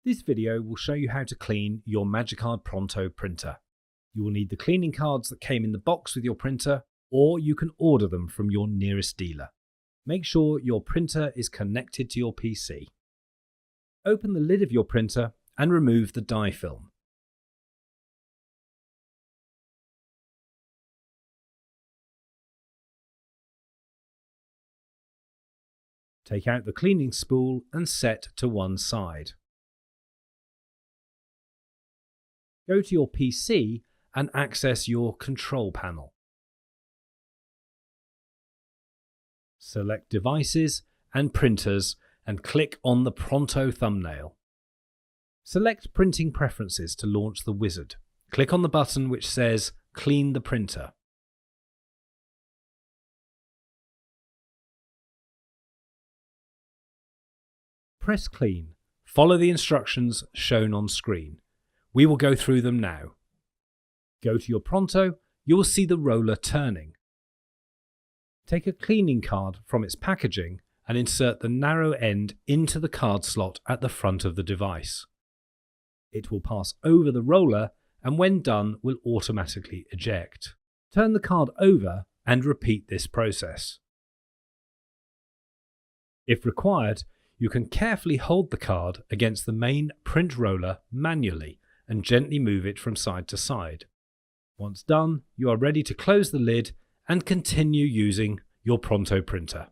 This video will show you how to clean your Magicard Pronto printer. You will need the cleaning cards that came in the box with your printer, or you can order them from your nearest dealer. Make sure your printer is connected to your PC. Open the lid of your printer and remove the dye film. Take out the cleaning spool and set to one side. Go to your PC and access your control panel. Select Devices and Printers and click on the Pronto thumbnail. Select Printing Preferences to launch the wizard. Click on the button which says Clean the printer. Press Clean. Follow the instructions shown on screen. We will go through them now. Go to your Pronto, you will see the roller turning. Take a cleaning card from its packaging and insert the narrow end into the card slot at the front of the device. It will pass over the roller and when done will automatically eject. Turn the card over and repeat this process. If required, you can carefully hold the card against the main print roller manually and gently move it from side to side. Once done, you are ready to close the lid and continue using your Pronto printer.